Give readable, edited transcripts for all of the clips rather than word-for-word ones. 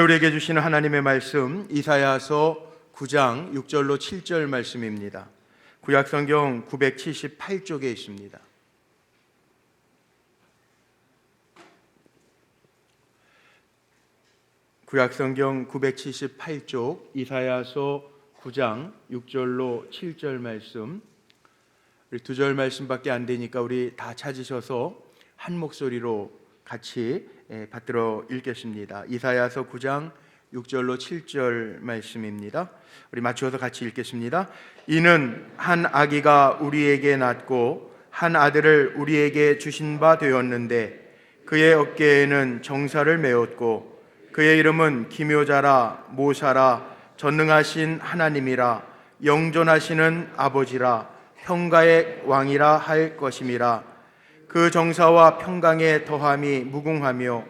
우리에게 주시는 하나님의 말씀 이사야서 9장 6절로 7절 말씀입니다. 구약성경 978쪽에 있습니다. 구약성경 978쪽 이사야서 9장 6절로 7절 말씀, 우리 2절 말씀밖에 안 되니까 우리 다 찾으셔서 한 목소리로 같이 받들어 읽겠습니다. 이사야서 9장 6절로 7절 말씀입니다. 우리 맞추어서 같이 읽겠습니다. 이는 한 아기가 우리에게 낳고 한 아들을 우리에게 주신 바 되었는데 그의 어깨에는 정사를 메었고 그의 이름은 기묘자라 모사라 전능하신 하나님이라 영존하시는 아버지라 평가의 왕이라 할 것임이라. 그 정사와 평강의 더함이 무궁하며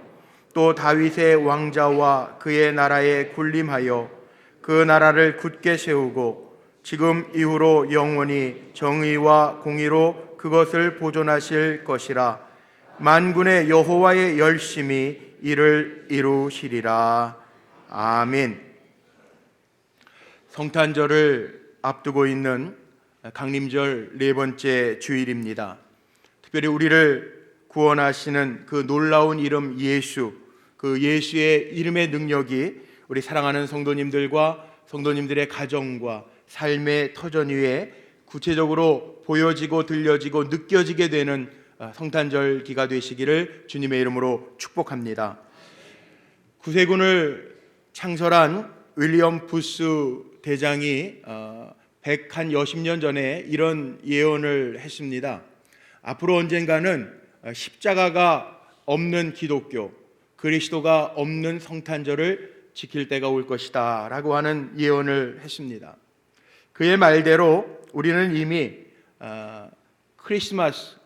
또 다윗의 왕자와 그의 나라에 군림하여 그 나라를 굳게 세우고 지금 이후로 영원히 정의와 공의로 그것을 보존하실 것이라. 만군의 여호와의 열심히 이를 이루시리라. 아멘. 성탄절을 앞두고 있는 강림절 네 번째 주일입니다. 특별히 우리를 구원하시는 그 놀라운 이름 예수, 그 예수의 이름의 능력이 우리 사랑하는 성도님들과 성도님들의 가정과 삶의 터전 위에 구체적으로 보여지고 들려지고 느껴지게 되는 성탄절기가 되시기를 주님의 이름으로 축복합니다. 구세군을 창설한 윌리엄 부스 대장이 110여 년 전에 이런 예언을 했습니다. 앞으로 언젠가는 십자가가 없는 기독교, 그리스도가 없는 성탄절을 지킬 때가 올 것이다 라고 하는 예언을 했습니다. 그의 말대로 우리는 이미 크리스마스,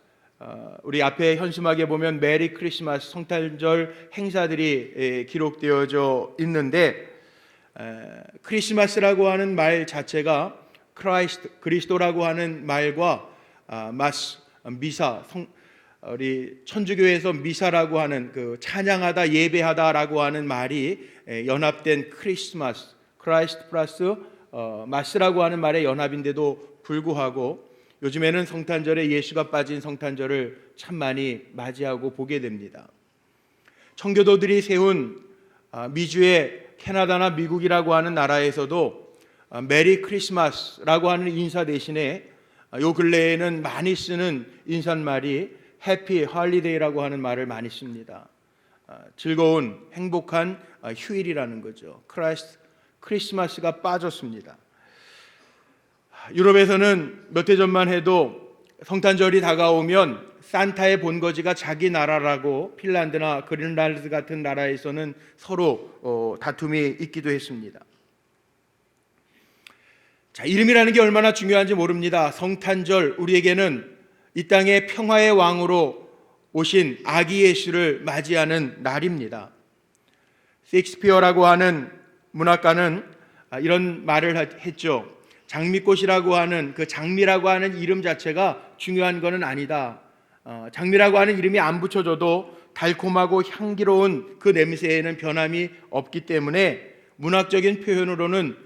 우리 앞에 현수막에 보면 메리 크리스마스 성탄절 행사들이 기록되어져 있는데, 크리스마스라고 하는 말 자체가 그리스도라고 하는 말과 미사, 우리 천주교에서 미사라고 하는 그 찬양하다 예배하다라고 하는 말이 연합된 크리스마스, 크라이스트 플러스 마스라고 하는 말의 연합인데도 불구하고 요즘에는 성탄절에 예수가 빠진 성탄절을 참 많이 맞이하고 보게 됩니다. 청교도들이 세운 미주의 캐나다나 미국이라고 하는 나라에서도 메리 크리스마스라고 하는 인사 대신에 요 근래에는 많이 쓰는 인사말이 해피 할리데이라고 하는 말을 많이 씁니다. 즐거운 행복한 휴일이라는 거죠. 크리스마스가 빠졌습니다. 유럽에서는 몇 해 전만 해도 성탄절이 다가오면 산타의 본거지가 자기 나라라고 핀란드나 그린란드 같은 나라에서는 서로 다툼이 있기도 했습니다. 자, 이름이라는 게 얼마나 중요한지 모릅니다. 성탄절, 우리에게는 이 땅의 평화의 왕으로 오신 아기 예수를 맞이하는 날입니다. 셰익스피어라고 하는 문학가는 이런 말을 했죠. 장미꽃이라고 하는 그 장미라고 하는 이름 자체가 중요한 것은 아니다. 장미라고 하는 이름이 안 붙여져도 달콤하고 향기로운 그 냄새에는 변함이 없기 때문에 문학적인 표현으로는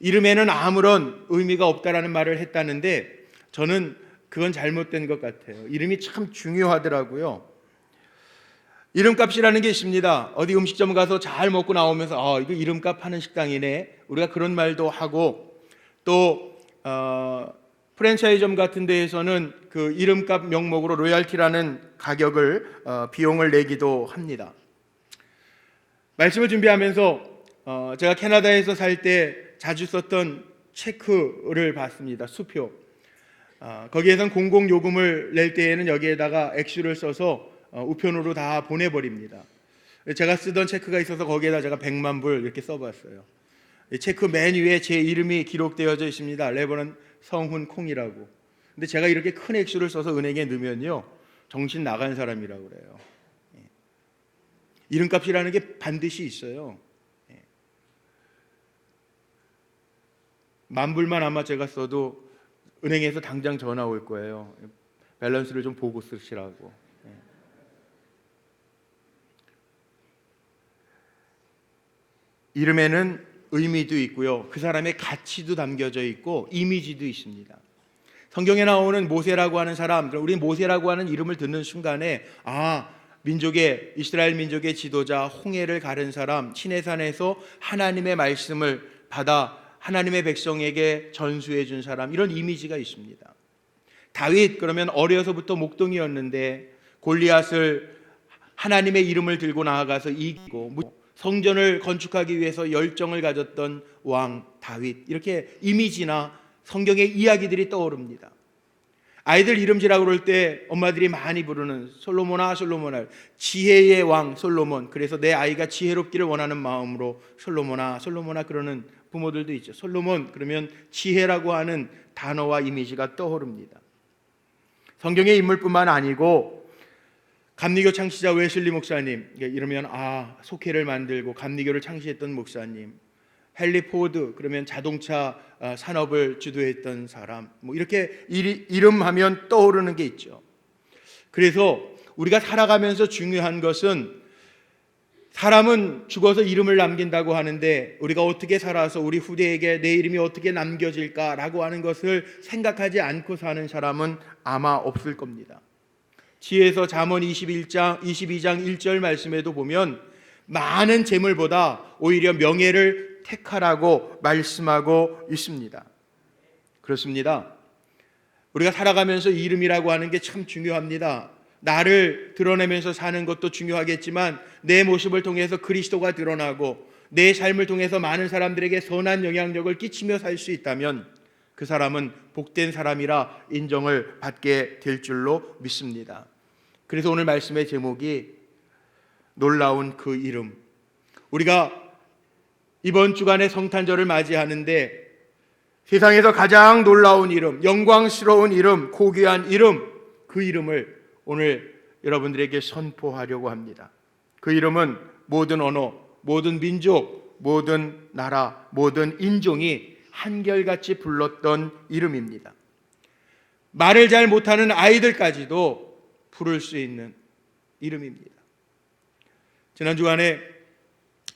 이름에는 아무런 의미가 없다라는 말을 했다는데, 저는 그건 잘못된 것 같아요. 이름이 참 중요하더라고요. 이름값이라는 게 있습니다. 어디 음식점 가서 잘 먹고 나오면서 이거 이름값 하는 식당이네, 우리가 그런 말도 하고, 또 프랜차이즈점 같은 데에서는 그 이름값 명목으로 로얄티라는 가격을 비용을 내기도 합니다. 말씀을 준비하면서 제가 캐나다에서 살 때 자주 썼던 체크를 봤습니다. 수표. 거기에선 공공요금을 낼 때에는 여기에다가 액수를 써서 우편으로 다 보내버립니다. 제가 쓰던 체크가 있어서 거기에다 제가 100만 불 이렇게 써봤어요. 체크 맨 위에 제 이름이 기록되어져 있습니다. 레버넌 성훈 콩이라고. 근데 제가 이렇게 큰 액수를 써서 은행에 넣으면요, 정신 나간 사람이라고 그래요. 이름값이라는 게 반드시 있어요. 10,000불만 아마 제가 써도 은행에서 당장 전화 올 거예요. 밸런스를 좀 보고 쓰시라고. 이름에는 의미도 있고요, 그 사람의 가치도 담겨져 있고 이미지도 있습니다. 성경에 나오는 모세라고 하는 사람, 우리 모세라고 하는 이름을 듣는 순간에 이스라엘 민족의 지도자, 홍해를 가른 사람, 시내산에서 하나님의 말씀을 받아 하나님의 백성에게 전수해 준 사람, 이런 이미지가 있습니다. 다윗, 그러면 어려서부터 목동이었는데 골리앗을 하나님의 이름을 들고 나아가서 이기고 성전을 건축하기 위해서 열정을 가졌던 왕 다윗, 이렇게 이미지나 성경의 이야기들이 떠오릅니다. 아이들 이름지라고 그럴 때 엄마들이 많이 부르는 솔로몬아 솔로몬아, 지혜의 왕 솔로몬, 그래서 내 아이가 지혜롭기를 원하는 마음으로 솔로몬아 솔로몬아 그러는 부모들도 있죠. 솔로몬 그러면 지혜라고 하는 단어와 이미지가 떠오릅니다. 성경의 인물뿐만 아니고 감리교 창시자 웨슬리 목사님, 이러면 속회를 만들고 감리교를 창시했던 목사님, 헨리 포드, 그러면 자동차 산업을 주도했던 사람, 이렇게 이름하면 떠오르는 게 있죠. 그래서 우리가 살아가면서 중요한 것은, 사람은 죽어서 이름을 남긴다고 하는데 우리가 어떻게 살아서 우리 후대에게 내 이름이 어떻게 남겨질까라고 하는 것을 생각하지 않고 사는 사람은 아마 없을 겁니다. 지혜서 잠언 22장 1절 말씀에도 보면 많은 재물보다 오히려 명예를 택하라고 말씀하고 있습니다. 그렇습니다. 우리가 살아가면서 이름이라고 하는 게 참 중요합니다. 나를 드러내면서 사는 것도 중요하겠지만 내 모습을 통해서 그리스도가 드러나고 내 삶을 통해서 많은 사람들에게 선한 영향력을 끼치며 살 수 있다면 그 사람은 복된 사람이라 인정을 받게 될 줄로 믿습니다. 그래서 오늘 말씀의 제목이 놀라운 그 이름. 우리가 이번 주간에 성탄절을 맞이하는데 세상에서 가장 놀라운 이름, 영광스러운 이름, 고귀한 이름, 그 이름을 오늘 여러분들에게 선포하려고 합니다. 그 이름은 모든 언어, 모든 민족, 모든 나라, 모든 인종이 한결같이 불렀던 이름입니다. 말을 잘 못하는 아이들까지도 부를 수 있는 이름입니다. 지난 주간에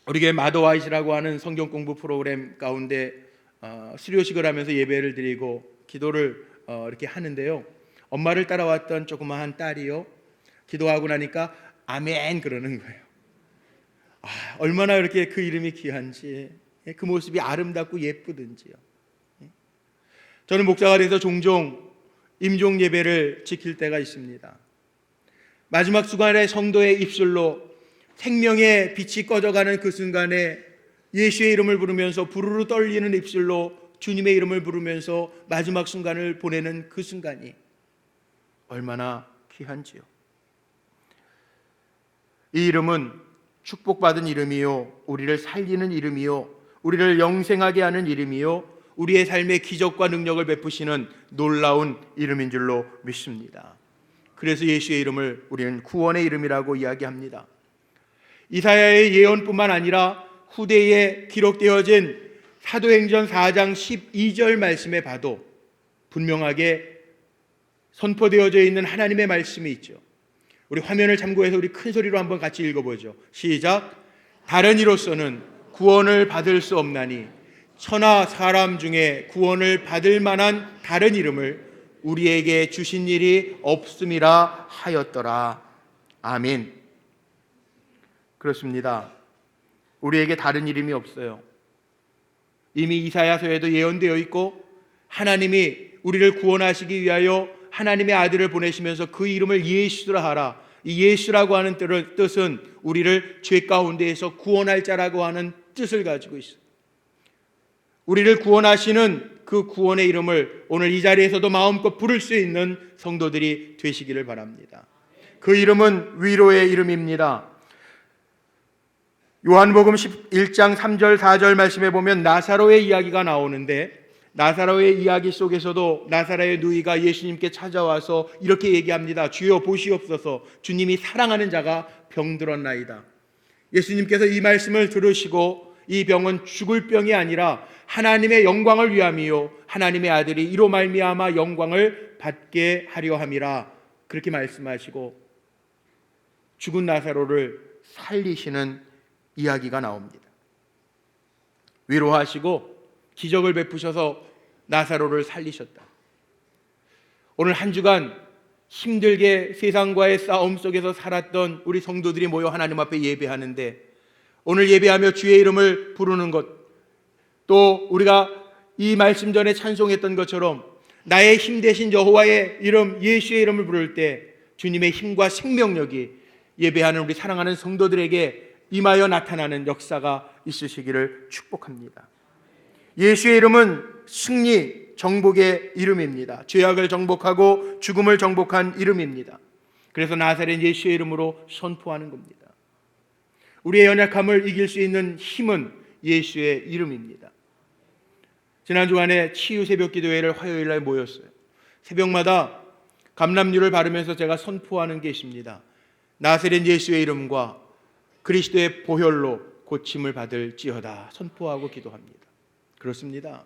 우리 교회 마더와이시라고 하는 성경 공부 프로그램 가운데 수료식을 하면서 예배를 드리고 기도를 이렇게 하는데요, 엄마를 따라왔던 조그마한 딸이요, 기도하고 나니까 아멘 그러는 거예요. 얼마나 이렇게 그 이름이 귀한지, 그 모습이 아름답고 예쁘든지요. 저는 목사가 돼서 종종 임종 예배를 지킬 때가 있습니다. 마지막 주간에 성도의 입술로 생명의 빛이 꺼져가는 그 순간에 예수의 이름을 부르면서 부르르 떨리는 입술로 주님의 이름을 부르면서 마지막 순간을 보내는 그 순간이 얼마나 귀한지요. 이 이름은 축복받은 이름이요, 우리를 살리는 이름이요, 우리를 영생하게 하는 이름이요, 우리의 삶에 기적과 능력을 베푸시는 놀라운 이름인 줄로 믿습니다. 그래서 예수의 이름을 우리는 구원의 이름이라고 이야기합니다. 이사야의 예언뿐만 아니라 후대에 기록되어진 사도행전 4장 12절 말씀에 봐도 분명하게 선포되어져 있는 하나님의 말씀이 있죠. 우리 화면을 참고해서 우리 큰 소리로 한번 같이 읽어보죠. 시작. 다른 이로서는 구원을 받을 수 없나니 천하 사람 중에 구원을 받을 만한 다른 이름을 우리에게 주신 일이 없음이라 하였더라. 아멘. 그렇습니다. 우리에게 다른 이름이 없어요. 이미 이사야서에도 예언되어 있고 하나님이 우리를 구원하시기 위하여 하나님의 아들을 보내시면서 그 이름을 예수라 하라. 이 예수라고 하는 뜻은 우리를 죄 가운데에서 구원할 자라고 하는 뜻을 가지고 있어요. 우리를 구원하시는 그 구원의 이름을 오늘 이 자리에서도 마음껏 부를 수 있는 성도들이 되시기를 바랍니다. 그 이름은 위로의 이름입니다. 요한복음 11장 3절 4절 말씀에 보면 나사로의 이야기가 나오는데, 나사로의 이야기 속에서도 나사로의 누이가 예수님께 찾아와서 이렇게 얘기합니다. 주여 보시옵소서, 주님이 사랑하는 자가 병들었나이다. 예수님께서 이 말씀을 들으시고 이 병은 죽을 병이 아니라 하나님의 영광을 위함이요 하나님의 아들이 이로 말미암아 영광을 받게 하려 함이라, 그렇게 말씀하시고 죽은 나사로를 살리시는 이야기가 나옵니다. 위로하시고 기적을 베푸셔서 나사로를 살리셨다. 오늘 한 주간 힘들게 세상과의 싸움 속에서 살았던 우리 성도들이 모여 하나님 앞에 예배하는데, 오늘 예배하며 주의 이름을 부르는 것, 또 우리가 이 말씀 전에 찬송했던 것처럼 나의 힘 대신 여호와의 이름, 예수의 이름을 부를 때 주님의 힘과 생명력이 예배하는 우리 사랑하는 성도들에게 임하여 나타나는 역사가 있으시기를 축복합니다. 예수의 이름은 승리, 정복의 이름입니다. 죄악을 정복하고 죽음을 정복한 이름입니다. 그래서 나사렛 예수의 이름으로 선포하는 겁니다. 우리의 연약함을 이길 수 있는 힘은 예수의 이름입니다. 지난 주간에 치유 새벽 기도회를 화요일 날 모였어요. 새벽마다 감람류를 바르면서 제가 선포하는 게 있습니다. 나사렛 예수의 이름과 그리스도의 보혈로 고침을 받을지어다 선포하고 기도합니다. 그렇습니다.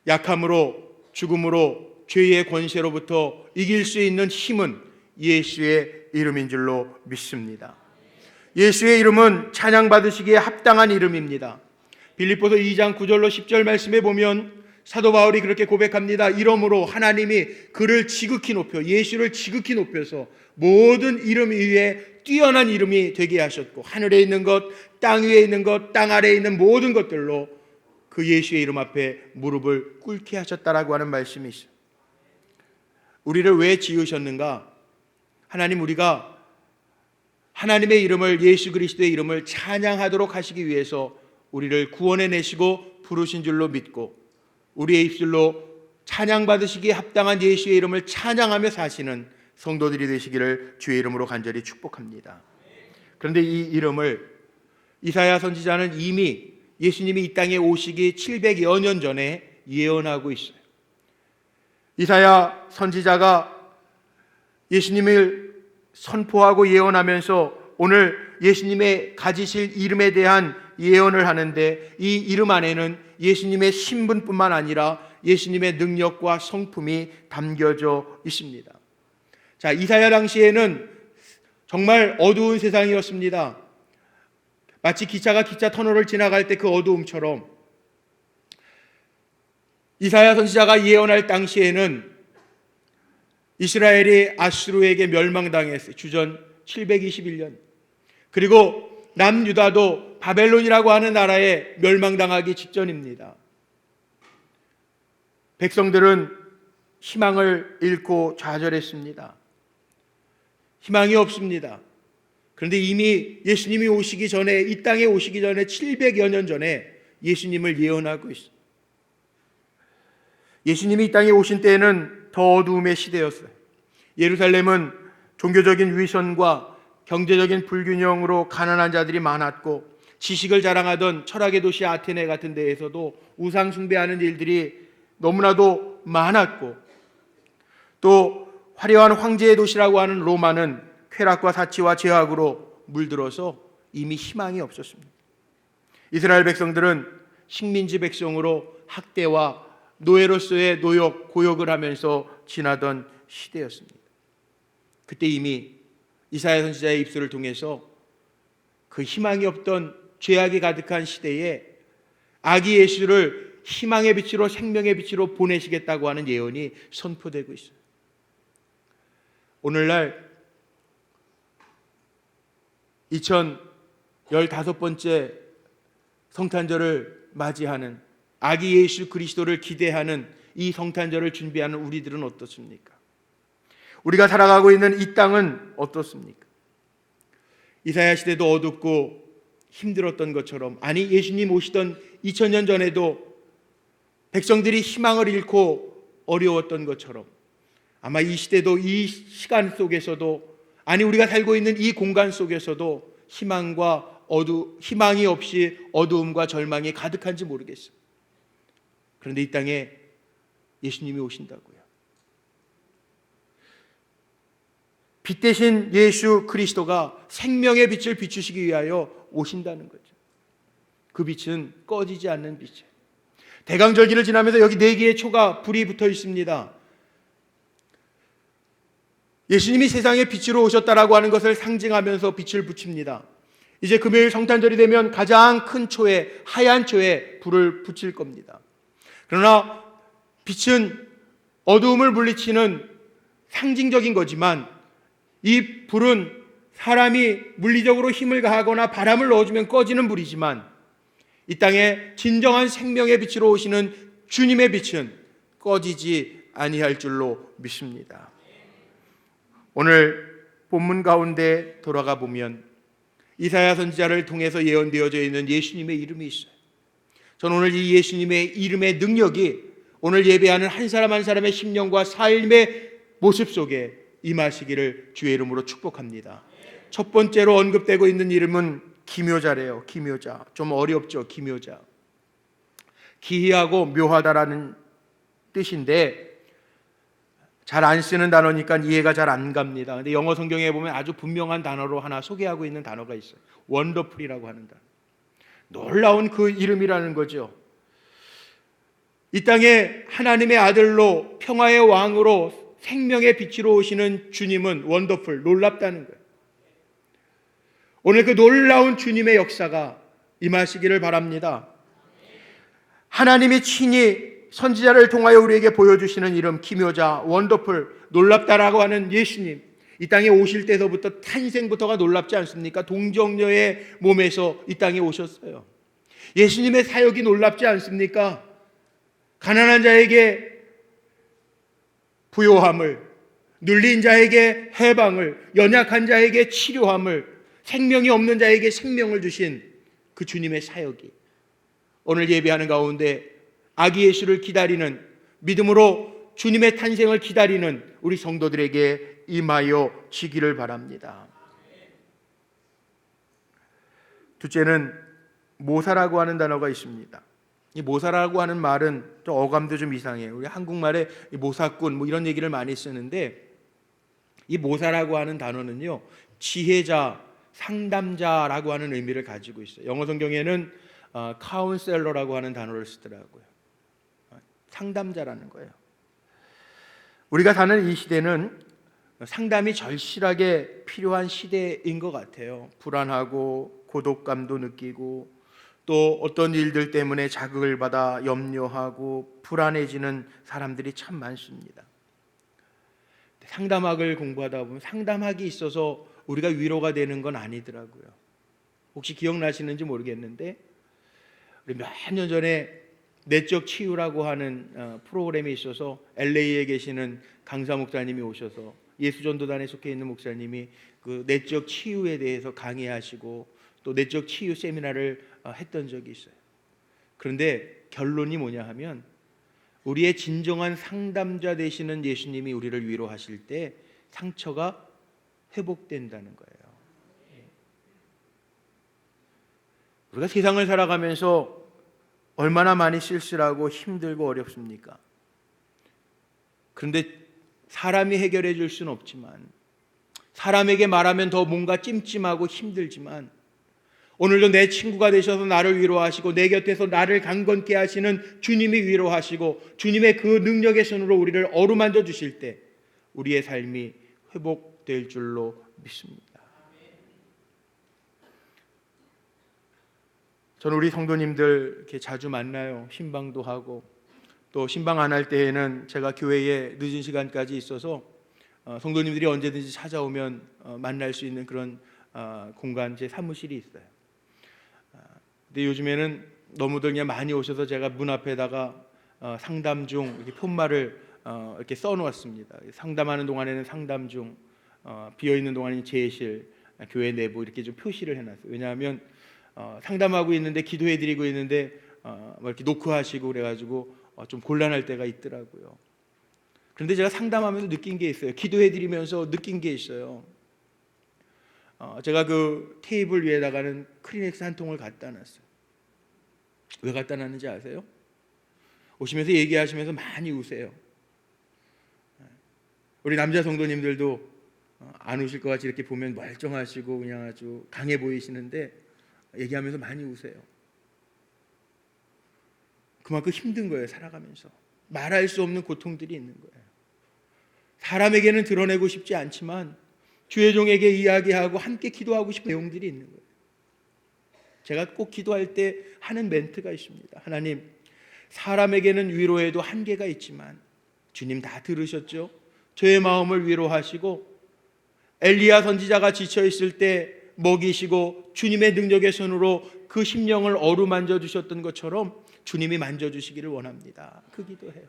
약함으로, 죽음으로, 죄의 권세로부터 이길 수 있는 힘은 예수의 이름인 줄로 믿습니다. 예수의 이름은 찬양받으시기에 합당한 이름입니다. 빌립보서 2장 9절로 10절 말씀에 보면 사도 바울이 그렇게 고백합니다. 이러므로 하나님이 그를 지극히 높여, 예수를 지극히 높여서 모든 이름 위에 뛰어난 이름이 되게 하셨고, 하늘에 있는 것, 땅 위에 있는 것, 땅 아래에 있는 모든 것들로 그 예수의 이름 앞에 무릎을 꿇게 하셨다라고 하는 말씀이 있어요. 우리를 왜 지으셨는가? 하나님, 우리가 하나님의 이름을, 예수 그리스도의 이름을 찬양하도록 하시기 위해서 우리를 구원해 내시고 부르신 줄로 믿고, 우리의 입술로 찬양받으시기에 합당한 예수의 이름을 찬양하며 사시는 성도들이 되시기를 주의 이름으로 간절히 축복합니다. 그런데 이 이름을 이사야 선지자는 이미 예수님이 이 땅에 오시기 700여 년 전에 예언하고 있어요. 이사야 선지자가 예수님을 선포하고 예언하면서 오늘 예수님의 가지실 이름에 대한 예언을 하는데, 이 이름 안에는 예수님의 신분뿐만 아니라 예수님의 능력과 성품이 담겨져 있습니다. 자, 이사야 당시에는 정말 어두운 세상이었습니다. 마치 기차가 기차 터널을 지나갈 때 그 어두움처럼 이사야 선지자가 예언할 당시에는 이스라엘이 아수르에게 멸망당했어요. 주전 721년. 그리고 남유다도 바벨론이라고 하는 나라에 멸망당하기 직전입니다. 백성들은 희망을 잃고 좌절했습니다. 희망이 없습니다. 그런데 이미 예수님이 오시기 전에, 이 땅에 오시기 전에 700여 년 전에 예수님을 예언하고 있어요. 예수님이 이 땅에 오신 때에는 더 어두움의 시대였어요. 예루살렘은 종교적인 위선과 경제적인 불균형으로 가난한 자들이 많았고, 지식을 자랑하던 철학의 도시 아테네 같은 데에서도 우상 숭배하는 일들이 너무나도 많았고, 또 화려한 황제의 도시라고 하는 로마는 쾌락과 사치와 죄악으로 물들어서 이미 희망이 없었습니다. 이스라엘 백성들은 식민지 백성으로 학대와 노예로서의 노역, 고역을 하면서 지나던 시대였습니다. 그때 이미 이사야 선지자의 입술을 통해서 그 희망이 없던 죄악이 가득한 시대에 아기 예수를 희망의 빛으로, 생명의 빛으로 보내시겠다고 하는 예언이 선포되고 있어요. 오늘날 2015번째 성탄절을 맞이하는, 아기 예수 그리스도를 기대하는 이 성탄절을 준비하는 우리들은 어떻습니까? 우리가 살아가고 있는 이 땅은 어떻습니까? 이사야 시대도 어둡고 힘들었던 것처럼, 아니 예수님 오시던 2000년 전에도 백성들이 희망을 잃고 어려웠던 것처럼, 아마 이 시대도, 이 시간 속에서도, 아니 우리가 살고 있는 이 공간 속에서도 희망이 없이 어두움과 절망이 가득한지 모르겠어요. 그런데 이 땅에 예수님이 오신다고요. 빛 대신 예수 그리스도가 생명의 빛을 비추시기 위하여 오신다는 거죠. 그 빛은 꺼지지 않는 빛이에요. 대강절기를 지나면서 여기 4개의 초가 불이 붙어 있습니다. 예수님이 세상에 빛으로 오셨다라고 하는 것을 상징하면서 빛을 붙입니다. 이제 금요일 성탄절이 되면 가장 큰 초에, 하얀 초에 불을 붙일 겁니다. 그러나 빛은 어두움을 물리치는 상징적인 거지만 이 불은 사람이 물리적으로 힘을 가하거나 바람을 넣어주면 꺼지는 불이지만 이 땅에 진정한 생명의 빛으로 오시는 주님의 빛은 꺼지지 아니할 줄로 믿습니다. 오늘 본문 가운데 돌아가 보면 이사야 선지자를 통해서 예언되어져 있는 예수님의 이름이 있어요. 저는 오늘 이 예수님의 이름의 능력이 오늘 예배하는 한 사람 한 사람의 심령과 삶의 모습 속에 임하시기를 주의 이름으로 축복합니다. 첫 번째로 언급되고 있는 이름은 기묘자래요. 기묘자. 좀 어렵죠. 기묘자. 기이하고 묘하다라는 뜻인데 잘 안 쓰는 단어니까 이해가 잘 안 갑니다. 근데 영어 성경에 보면 아주 분명한 단어로 하나 소개하고 있는 단어가 있어요. 원더풀이라고 하는 단어. 놀라운 그 이름이라는 거죠. 이 땅에 하나님의 아들로 평화의 왕으로 생명의 빛으로 오시는 주님은 원더풀, 놀랍다는 거예요. 오늘 그 놀라운 주님의 역사가 임하시기를 바랍니다. 하나님이 친히 선지자를 통하여 우리에게 보여주시는 이름 기묘자, 원더풀, 놀랍다라고 하는 예수님, 이 땅에 오실 때서부터 탄생부터가 놀랍지 않습니까? 동정녀의 몸에서 이 땅에 오셨어요. 예수님의 사역이 놀랍지 않습니까? 가난한 자에게 부요함을, 눌린 자에게 해방을, 연약한 자에게 치료함을, 생명이 없는 자에게 생명을 주신 그 주님의 사역이 오늘 예배하는 가운데 아기 예수를 기다리는, 믿음으로 주님의 탄생을 기다리는 우리 성도들에게 임하여 지기를 바랍니다. 둘째는 모사라고 하는 단어가 있습니다. 이 모사라고 하는 말은 좀 어감도 좀 이상해요. 우리 한국말에 모사꾼 뭐 이런 얘기를 많이 쓰는데 이 모사라고 하는 단어는요, 지혜자, 상담자라고 하는 의미를 가지고 있어요. 영어 성경에는 카운셀러라고 하는 단어를 쓰더라고요. 상담자라는 거예요. 우리가 사는 이 시대는 상담이 절실하게 필요한 시대인 것 같아요. 불안하고 고독감도 느끼고 또 어떤 일들 때문에 자극을 받아 염려하고 불안해지는 사람들이 참 많습니다. 상담학을 공부하다 보면 상담학이 있어서 우리가 위로가 되는 건 아니더라고요. 혹시 기억나시는지 모르겠는데 우리 몇 년 전에 내적 치유라고 하는 프로그램이 있어서 LA에 계시는 강사 목사님이 오셔서 예수전도단에 속해 있는 목사님이 그 내적 치유에 대해서 강의하시고 또 내적 치유 세미나를 했던 적이 있어요. 그런데 결론이 뭐냐 하면 우리의 진정한 상담자 되시는 예수님이 우리를 위로하실 때 상처가 회복된다는 거예요. 우리가 세상을 살아가면서 얼마나 많이 쓸쓸하고 힘들고 어렵습니까? 그런데 사람이 해결해 줄 수는 없지만, 사람에게 말하면 더 뭔가 찜찜하고 힘들지만, 오늘도 내 친구가 되셔서 나를 위로하시고 내 곁에서 나를 강건케 하시는 주님이 위로하시고 주님의 그 능력의 손으로 우리를 어루만져 주실 때 우리의 삶이 회복될 줄로 믿습니다. 저는 우리 성도님들 이렇게 자주 만나요. 신방도 하고 또 신방 안 할 때에는 제가 교회에 늦은 시간까지 있어서 성도님들이 언제든지 찾아오면 만날 수 있는 그런 공간, 제 사무실이 있어요. 근데 요즘에는 너무들 그냥 많이 오셔서 제가 문 앞에다가 상담 중 이렇게 푯말을 이렇게 써놓았습니다. 상담하는 동안에는 상담 중, 비어 있는 동안에는 제실, 교회 내부 이렇게 좀 표시를 해놨어요. 왜냐하면 상담하고 있는데 기도해드리고 있는데 뭐 이렇게 노크하시고 그래가지고 좀 곤란할 때가 있더라고요. 그런데 제가 상담하면서 느낀 게 있어요. 기도해드리면서 느낀 게 있어요. 제가 그 테이블 위에다가는 크리넥스 한 통을 갖다 놨어요. 왜 갖다 놨는지 아세요? 오시면서 얘기하시면서 많이 우세요. 우리 남자 성도님들도 안 우실 것 같이 이렇게 보면 멀쩡하시고 그냥 아주 강해 보이시는데 얘기하면서 많이 우세요. 그만큼 힘든 거예요. 살아가면서 말할 수 없는 고통들이 있는 거예요. 사람에게는 드러내고 싶지 않지만 주의 종에게 이야기하고 함께 기도하고 싶은 내용들이 있는 거예요. 제가 꼭 기도할 때 하는 멘트가 있습니다. 하나님, 사람에게는 위로해도 한계가 있지만 주님 다 들으셨죠? 저의 마음을 위로하시고 엘리야 선지자가 지쳐 있을 때 먹이시고 주님의 능력의 손으로 그 심령을 어루만져 주셨던 것처럼 주님이 만져주시기를 원합니다. 그 기도해요.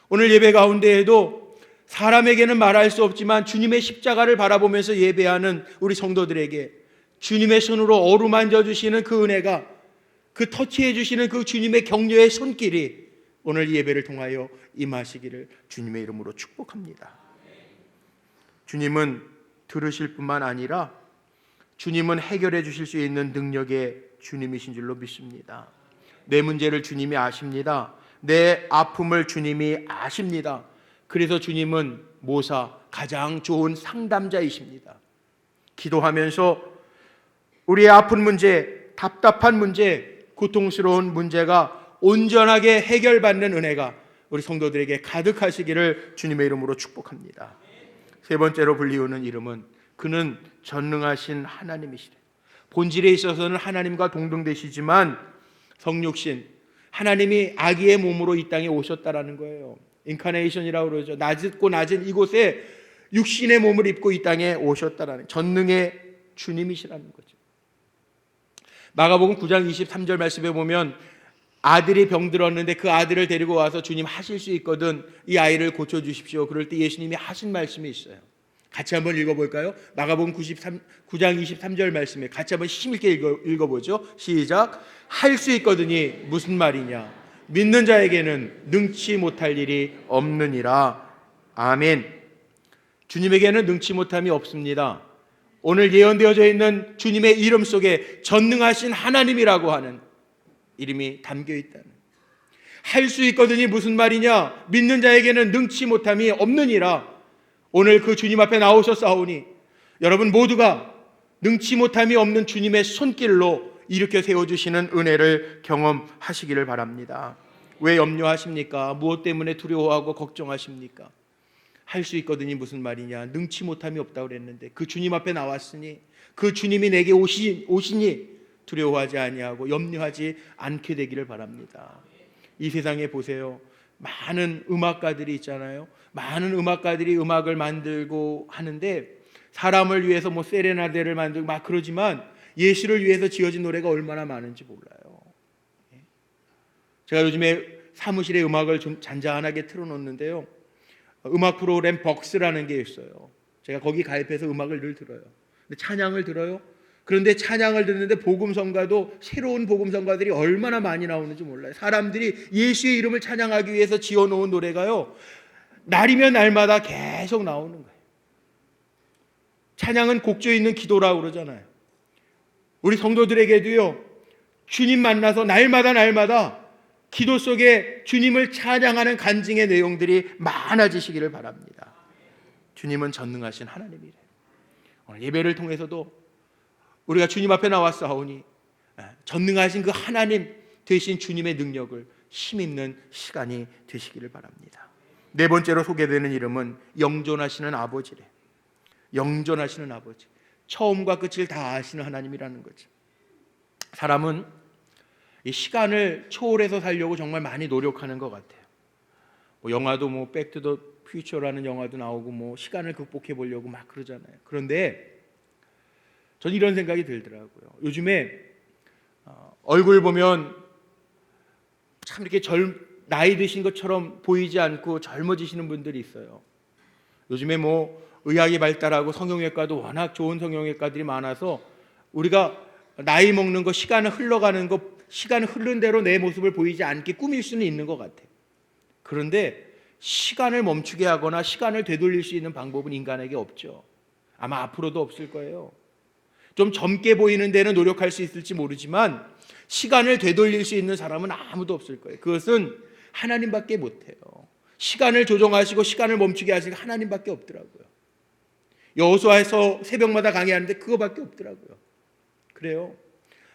오늘 예배 가운데에도 사람에게는 말할 수 없지만 주님의 십자가를 바라보면서 예배하는 우리 성도들에게 주님의 손으로 어루만져 주시는 그 은혜가, 그 터치해 주시는 그 주님의 격려의 손길이 오늘 예배를 통하여 임하시기를 주님의 이름으로 축복합니다. 주님은 들으실 뿐만 아니라 주님은 해결해 주실 수 있는 능력의 주님이신 줄로 믿습니다. 내 문제를 주님이 아십니다. 내 아픔을 주님이 아십니다. 그래서 주님은 모사, 가장 좋은 상담자이십니다. 기도하면서 우리의 아픈 문제, 답답한 문제, 고통스러운 문제가 온전하게 해결받는 은혜가 우리 성도들에게 가득하시기를 주님의 이름으로 축복합니다. 세 번째로 불리우는 이름은 그는 전능하신 하나님이시래. 본질에 있어서는 하나님과 동등되시지만 성육신, 하나님이 아기의 몸으로 이 땅에 오셨다라는 거예요. 인카네이션이라고 그러죠. 낮고 낮은 이곳에 육신의 몸을 입고 이 땅에 오셨다라는, 전능의 주님이시라는 거죠. 마가복음 9장 23절 말씀에 보면 아들이 병들었는데 그 아들을 데리고 와서 주님 하실 수 있거든, 이 아이를 고쳐주십시오. 그럴 때 예수님이 하신 말씀이 있어요. 같이 한번 읽어볼까요? 마가복음 9장 23절 말씀에 같이 한번 힘있게 읽어보죠. 시작. 할 수 있거든이 무슨 말이냐? 믿는 자에게는 능치 못할 일이 없느니라. 아멘. 주님에게는 능치 못함이 없습니다. 오늘 예언되어져 있는 주님의 이름 속에 전능하신 하나님이라고 하는 이름이 담겨 있다는, 할 수 있거든이 무슨 말이냐? 믿는 자에게는 능치 못함이 없느니라. 오늘 그 주님 앞에 나오셨사오니 여러분 모두가 능치 못함이 없는 주님의 손길로 일으켜 세워주시는 은혜를 경험하시기를 바랍니다. 왜 염려하십니까? 무엇 때문에 두려워하고 걱정하십니까? 할 수 있거든이 무슨 말이냐? 능치 못함이 없다고 그랬는데 그 주님 앞에 나왔으니, 그 주님이 내게 오시니 두려워하지 아니하고 염려하지 않게 되기를 바랍니다. 이 세상에 보세요. 많은 음악가들이 있잖아요. 많은 음악가들이 음악을 만들고 하는데 사람을 위해서 뭐 세레나데를 만들고 막 그러지만 예수를 위해서 지어진 노래가 얼마나 많은지 몰라요. 제가 요즘에 사무실에 음악을 좀 잔잔하게 틀어놓는데요. 음악 프로그램 벅스라는 게 있어요. 제가 거기 가입해서 음악을 늘 들어요. 근데 찬양을 들어요. 그런데 찬양을 듣는데 복음성가도, 새로운 복음성가들이 얼마나 많이 나오는지 몰라요. 사람들이 예수의 이름을 찬양하기 위해서 지어놓은 노래가요, 날이면 날마다 계속 나오는 거예요. 찬양은 곡조 있는 기도라고 그러잖아요. 우리 성도들에게도요, 주님 만나서 날마다 기도 속에 주님을 찬양하는 간증의 내용들이 많아지시기를 바랍니다. 주님은 전능하신 하나님이래요. 오늘 예배를 통해서도 우리가 주님 앞에 나왔사오니 전능하신 그 하나님 되신 주님의 능력을 힘입는 시간이 되시기를 바랍니다. 네 번째로 소개되는 이름은 영존하시는 아버지래. 영존하시는 아버지, 처음과 끝을 다 아시는 하나님이라는 거죠. 사람은 이 시간을 초월해서 살려고 정말 많이 노력하는 것 같아요. 영화도 백 투 더 퓨처라는 영화도 나오고 시간을 극복해 보려고 막 그러잖아요. 그런데 전 이런 생각이 들더라고요. 요즘에 얼굴 보면 참 이렇게 나이 드신 것처럼 보이지 않고 젊어지시는 분들이 있어요. 요즘에 의학이 발달하고 성형외과도 워낙 좋은 성형외과들이 많아서 우리가 나이 먹는 거, 시간을 흘러가는 거, 시간 흐른 대로 내 모습을 보이지 않게 꾸밀 수는 있는 것 같아요. 그런데 시간을 멈추게 하거나 시간을 되돌릴 수 있는 방법은 인간에게 없죠. 아마 앞으로도 없을 거예요. 좀 젊게 보이는 데는 노력할 수 있을지 모르지만 시간을 되돌릴 수 있는 사람은 아무도 없을 거예요. 그것은 하나님밖에 못해요. 시간을 조정하시고 시간을 멈추게 하시고 하나님밖에 없더라고요. 여호수아에서 새벽마다 강의하는데 그거밖에 없더라고요. 그래요.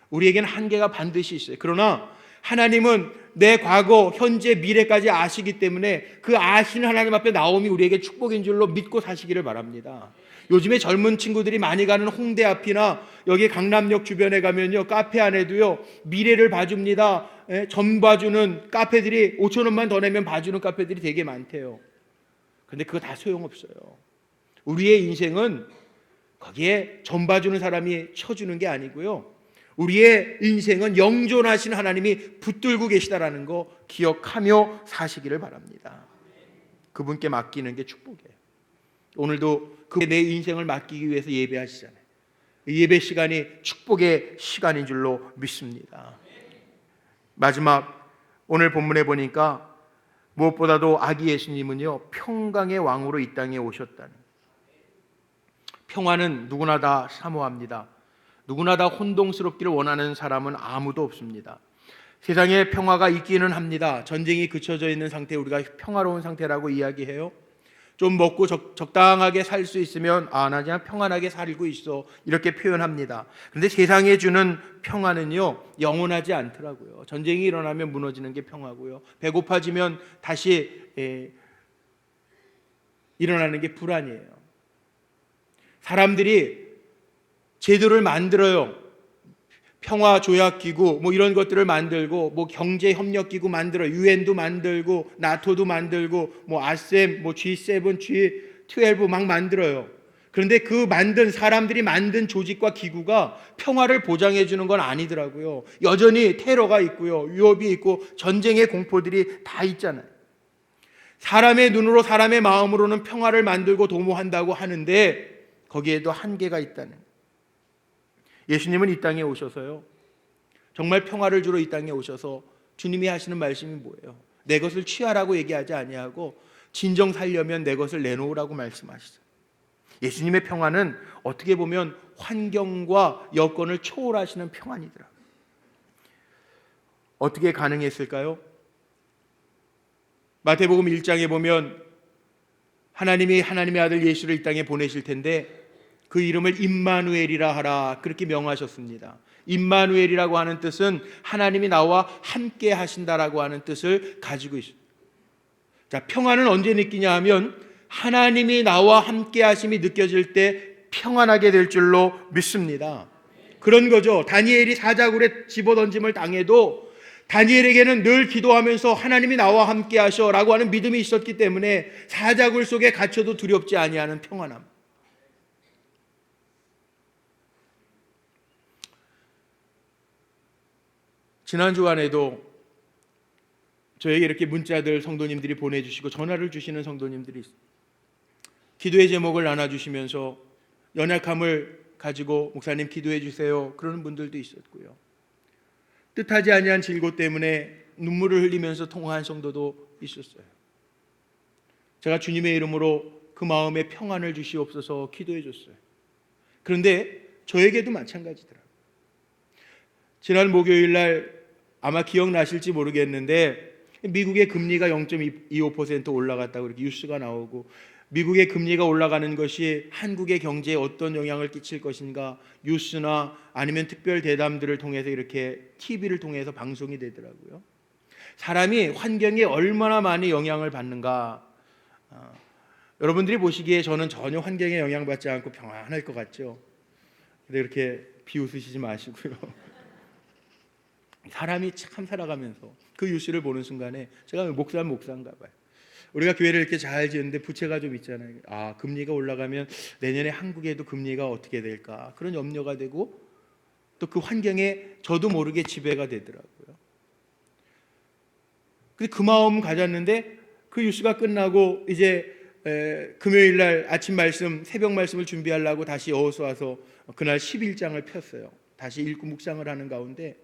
우리에게는 한계가 반드시 있어요. 그러나 하나님은 내 과거, 현재, 미래까지 아시기 때문에 그 아시는 하나님 앞에 나옴이 우리에게 축복인 줄로 믿고 사시기를 바랍니다. 요즘에 젊은 친구들이 많이 가는 홍대 앞이나 여기 강남역 주변에 가면요, 카페 안에도요 미래를 봐줍니다. 점 봐주는 카페들이 5천 원만 더 내면 봐주는 카페들이 되게 많대요. 그런데 그거 다 소용없어요. 우리의 인생은 거기에 점 봐주는 사람이 쳐주는 게 아니고요, 우리의 인생은 영존하신 하나님이 붙들고 계시다라는 거 기억하며 사시기를 바랍니다. 그분께 맡기는 게 축복이에요. 오늘도 내 인생을 맡기기 위해서 예배하시잖아요. 예배 시간이 축복의 시간인 줄로 믿습니다. 마지막, 오늘 본문에 보니까 무엇보다도 아기 예수님은요 평강의 왕으로 이 땅에 오셨다는, 평화는 누구나 다 사모합니다. 누구나 다 혼동스럽기를 원하는 사람은 아무도 없습니다. 세상에 평화가 있기는 합니다. 전쟁이 그쳐져 있는 상태, 우리가 평화로운 상태라고 이야기해요. 좀 먹고 적당하게 살 수 있으면 나 그냥 평안하게 살고 있어, 이렇게 표현합니다. 그런데 세상에 주는 평화는요 영원하지 않더라고요. 전쟁이 일어나면 무너지는 게 평화고요, 배고파지면 다시 일어나는 게 불안이에요. 사람들이 제도를 만들어요. 평화조약기구 이런 것들을 만들고, 경제협력기구 만들어요. 유엔도 만들고, 나토도 만들고, 아셈, G7, G12 막 만들어요. 그런데 그 사람들이 만든 조직과 기구가 평화를 보장해 주는 건 아니더라고요. 여전히 테러가 있고요, 위협이 있고, 전쟁의 공포들이 다 있잖아요. 사람의 눈으로, 사람의 마음으로는 평화를 만들고 도모한다고 하는데 거기에도 한계가 있다는. 예수님은 이 땅에 오셔서요 정말 평화를 주러 이 땅에 오셔서 주님이 하시는 말씀이 뭐예요? 내 것을 취하라고 얘기하지 아니하고 진정 살려면 내 것을 내놓으라고 말씀하시죠. 예수님의 평화는 어떻게 보면 환경과 여건을 초월하시는 평안이더라. 어떻게 가능했을까요? 마태복음 1장에 보면 하나님이 하나님의 아들 예수를 이 땅에 보내실 텐데 그 이름을 임마누엘이라 하라, 그렇게 명하셨습니다. 임마누엘이라고 하는 뜻은 하나님이 나와 함께 하신다라고 하는 뜻을 가지고 있습니다. 자, 평안은 언제 느끼냐 하면 하나님이 나와 함께 하심이 느껴질 때 평안하게 될 줄로 믿습니다. 그런 거죠. 다니엘이 사자굴에 집어던짐을 당해도 다니엘에게는 늘 기도하면서 하나님이 나와 함께 하셔라고 하는 믿음이 있었기 때문에 사자굴 속에 갇혀도 두렵지 아니하는 평안함. 지난 주간에도 저에게 이렇게 문자들 성도님들이 보내주시고 전화를 주시는 성도님들이 있어요. 기도의 제목을 나눠주시면서 연약함을 가지고 목사님 기도해 주세요 그러는 분들도 있었고요, 뜻하지 아니한 질고 때문에 눈물을 흘리면서 통화한 성도도 있었어요. 제가 주님의 이름으로 그 마음에 평안을 주시옵소서 기도해 줬어요. 그런데 저에게도 마찬가지더라고요. 지난 목요일 날 아마 기억나실지 모르겠는데 미국의 금리가 0.25% 올라갔다고 이렇게 뉴스가 나오고, 미국의 금리가 올라가는 것이 한국의 경제에 어떤 영향을 끼칠 것인가 뉴스나 아니면 특별 대담들을 통해서 이렇게 TV를 통해서 방송이 되더라고요. 사람이 환경에 얼마나 많이 영향을 받는가. 여러분들이 보시기에 저는 전혀 환경에 영향받지 않고 평안할 것 같죠? 근데 이렇게 비웃으시지 마시고요. 사람이 참 살아가면서 그 뉴스를 보는 순간에 제가 목사인가 봐요. 우리가 교회를 이렇게 잘 지었는데 부채가 좀 있잖아요. 금리가 올라가면 내년에 한국에도 금리가 어떻게 될까, 그런 염려가 되고 또 그 환경에 저도 모르게 지배가 되더라고요. 근데 그 마음 가졌는데 그 뉴스가 끝나고 이제 금요일 날 아침 말씀, 새벽 말씀을 준비하려고 다시 여호수아 와서 그날 11장을 폈어요. 다시 읽고 묵상을 하는 가운데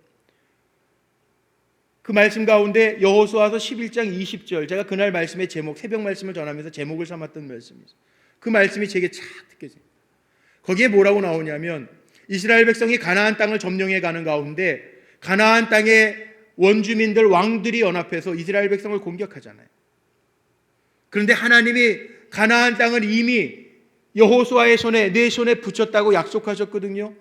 그 말씀 가운데 여호수아서 11장 20절, 제가 그날 말씀의 제목, 새벽 말씀을 전하면서 제목을 삼았던 말씀이죠. 그 말씀이 제게 착 느껴져요. 거기에 뭐라고 나오냐면 이스라엘 백성이 가나안 땅을 점령해 가는 가운데 가나안 땅의 원주민들, 왕들이 연합해서 이스라엘 백성을 공격하잖아요. 그런데 하나님이 가나안 땅을 이미 여호수아의 손에, 내 손에 붙였다고 약속하셨거든요.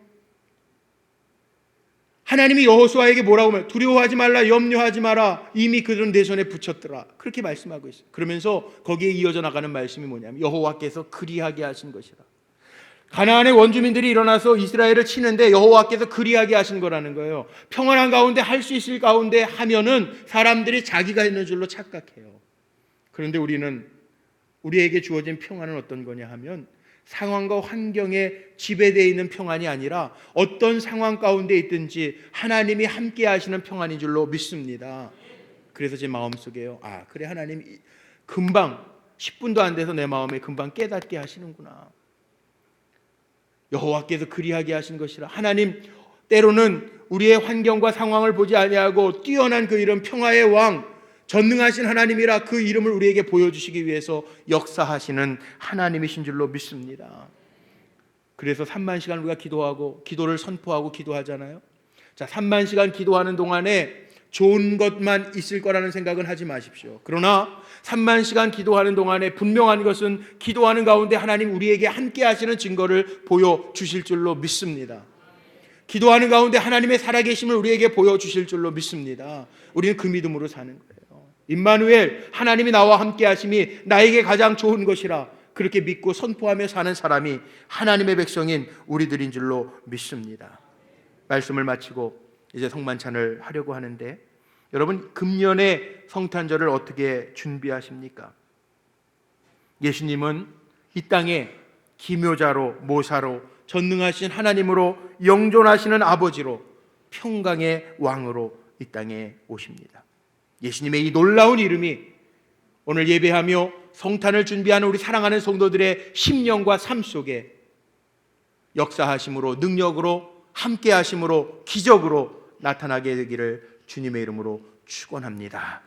하나님이 여호수아에게 뭐라고 하면 두려워하지 말라, 염려하지 마라, 이미 그들은 내 손에 붙였더라, 그렇게 말씀하고 있어요. 그러면서 거기에 이어져 나가는 말씀이 뭐냐면 여호와께서 그리하게 하신 것이라. 가나안의 원주민들이 일어나서 이스라엘을 치는데 여호와께서 그리하게 하신 거라는 거예요. 평안한 가운데 할 수 있을 가운데 하면은 사람들이 자기가 있는 줄로 착각해요. 그런데 우리에게 주어진 평안은 어떤 거냐 하면 상황과 환경에 지배되어 있는 평안이 아니라 어떤 상황 가운데 있든지 하나님이 함께 하시는 평안인 줄로 믿습니다. 그래서 제 마음속에요. 그래, 하나님 금방 10분도 안 돼서 내 마음에 금방 깨닫게 하시는구나. 여호와께서 그리하게 하신 것이라. 하나님 때로는 우리의 환경과 상황을 보지 아니하고 뛰어난 그 이름 평화의 왕 전능하신 하나님이라 그 이름을 우리에게 보여주시기 위해서 역사하시는 하나님이신 줄로 믿습니다. 그래서 3만 시간 우리가 기도하고 기도를 선포하고 기도하잖아요. 자, 3만 시간 기도하는 동안에 좋은 것만 있을 거라는 생각은 하지 마십시오. 그러나 3만 시간 기도하는 동안에 분명한 것은 기도하는 가운데 하나님 우리에게 함께 하시는 증거를 보여주실 줄로 믿습니다. 기도하는 가운데 하나님의 살아계심을 우리에게 보여주실 줄로 믿습니다. 우리는 그 믿음으로 사는 거예요. 임마누엘, 하나님이 나와 함께 하심이 나에게 가장 좋은 것이라 그렇게 믿고 선포하며 사는 사람이 하나님의 백성인 우리들인 줄로 믿습니다. 말씀을 마치고 이제 성만찬을 하려고 하는데, 여러분 금년의 성탄절을 어떻게 준비하십니까? 예수님은 이 땅에 기묘자로, 모사로, 전능하신 하나님으로, 영존하시는 아버지로, 평강의 왕으로 이 땅에 오십니다. 예수님의 이 놀라운 이름이 오늘 예배하며 성탄을 준비하는 우리 사랑하는 성도들의 심령과 삶 속에 역사하심으로, 능력으로, 함께 하심으로, 기적으로 나타나게 되기를 주님의 이름으로 축원합니다.